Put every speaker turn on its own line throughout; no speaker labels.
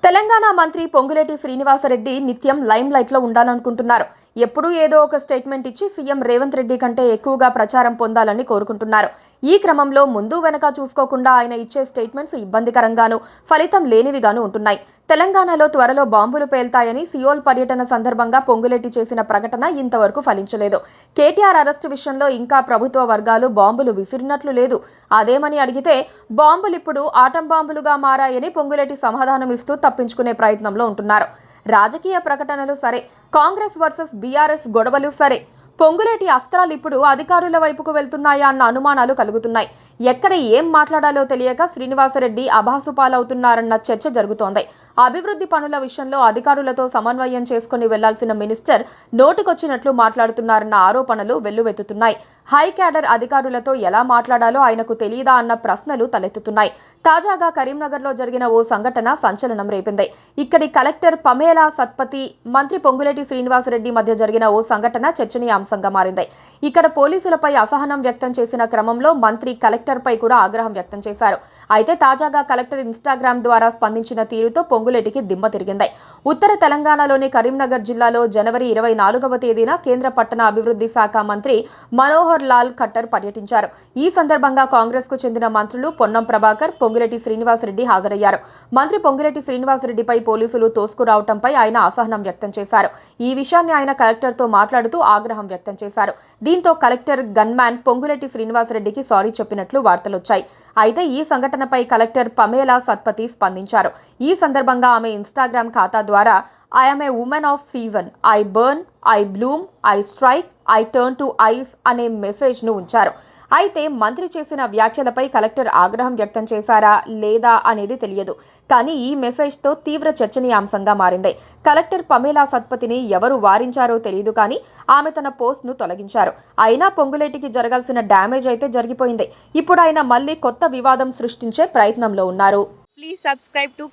తెలంగాణ మంత్రి పొంగులేటి శ్రీనివాసరెడ్డి నిత్యం lime light లో ఉండాలనుకుంటున్నారు. ఎప్పుడూ ఏదో ఒక స్టేట్మెంట్ ఇచ్చి సీఎం రేవంత్ రెడ్డి కంటే ఎక్కువగా ప్రచారం పొందాలని కోరుకుంటున్నారు. ఈ క్రమంలో ముందు వెనక చూసుకోకుండా ఆయన ఇచ్చే స్టేట్మెంట్స్ ఇబ్బందికరంగాను, ఫలితం లేనివిగాను ఉంటున్నాయి. తెలంగాణలో త్వరలో బాంబులు పేల్తాయని సియోల్ పర్యటన సందర్భంగా పొంగులేటి చేసిన ప్రకటన ఇంతవరకు ఫలించలేదు. కేటీఆర్ అరెస్టు విషయంలో ఇంకా ప్రభుత్వ వర్గాలు బాంబులు విసిరినట్లు లేదు. అదేమని అడిగితే బాంబులు ఇప్పుడు ఆటం బాంబులుగా మారాయని పొంగులేటి సమాధానం ఇస్తూ తప్పించుకునే ప్రయత్నంలో ఉంటున్నారు. రాజకీయ ప్రకటనలు సరే, కాంగ్రెస్ వర్సెస్ బీఆర్ఎస్ గొడవలు సరే, పొంగులేటి అస్త్రాలు ఇప్పుడు అధికారుల వైపుకు వెళ్తున్నాయా అన్న అనుమానాలు కలుగుతున్నాయి. ఎక్కడ ఏం మాట్లాడాలో తెలియక శ్రీనివాసరెడ్డి అభాసుపాలవుతున్నారన్న చర్చ జరుగుతోంది. అభివృద్ధి పనుల విషయంలో అధికారులతో సమన్వయం చేసుకుని వెళ్లాల్సిన మినిస్టర్ నోటికొచ్చినట్లు మాట్లాడుతున్నారన్న ఆరోపణలు వెల్లువెత్తుతున్నాయి. హై క్యాడర్ అధికారులతో ఎలా మాట్లాడాలో ఆయనకు తెలియదా అన్న ప్రశ్నలు తలెత్తుతున్నాయి. తాజాగా కరీంనగర్లో జరిగిన ఓ సంఘటన సంచలనం రేపింది. ఇక్కడి కలెక్టర్ పమేలా సత్పతి, మంత్రి పొంగులేటి శ్రీనివాసరెడ్డి మధ్య జరిగిన ఓ సంఘటన చర్చనీయాంశంగా మారింది. ఇక్కడ పోలీసులపై అసహనం వ్యక్తం చేసిన క్రమంలో మంత్రి కలెక్టర్పై కూడా ఆగ్రహం వ్యక్తం చేశారు. అయితే తాజాగా కలెక్టర్ ఇన్స్టాగ్రామ్ ద్వారా స్పందించిన తీరుతో పొంగులేటికి దిమ్మ తిరిగింది. ఉత్తర తెలంగాణలోని కరీంనగర్ జిల్లాలో జనవరి 24వ తేదీన కేంద్ర పట్టణ అభివృద్ధి శాఖ మంత్రి మనోహర్ లాల్ ఖట్టర్ పర్యటించారు. ఈ సందర్భంగా కాంగ్రెస్ కు చెందిన మంత్రులు పొన్నం ప్రభాకర్, పొంగులేటి శ్రీనివాసరెడ్డి హాజరయ్యారు. మంత్రి పొంగులేటి శ్రీనివాసరెడ్డిపై పోలీసులు తోసుకురావడంపై ఆయన అసహనం వ్యక్తం చేశారు. ఈ విషయాన్ని ఆయన కలెక్టర్తో మాట్లాడుతూ ఆగ్రహం వ్యక్తం చేశారు. దీంతో కలెక్టర్ గన్మ్యాన్ పొంగులేటి శ్రీనివాసరెడ్డికి సారీ చెప్పినట్లు వార్తలొచ్చాయి. అయితే ఈ సంఘటనపై కలెక్టర్ పమేలా సత్పతి స్పందించారు. ఈ సందర్భంగా ఆమె ఇన్స్టాగ్రామ్ ఖాతా ద్వారా "I am a woman of season. I burn, I bloom, I strike, I turn to ice" అనే మెసేజ్ను ఉంచారు. అయితే మంత్రి చేసిన వ్యాఖ్యలపై కలెక్టర్ ఆగ్రహం వ్యక్తం చేశారా లేదా అనేది తెలియదు. కానీ ఈ మెసేజ్తో తీవ్ర చర్చనీయాంశంగా మారింది. కలెక్టర్ పమేలా సత్పతిని ఎవరు వారించారో తెలియదు, కానీ ఆమె తన పోస్ట్ను తొలగించారు. అయినా పొంగులేటికి జరగాల్సిన డ్యామేజ్ అయితే జరిగిపోయింది. ఇప్పుడు ఆయన మళ్ళీ కొత్త వివాదం సృష్టించే ప్రయత్నంలో ఉన్నారు.
Please subscribe to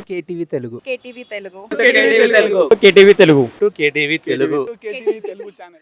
KTV Telugu.
KTV Telugu.
KTV Telugu.
KTV Telugu channel.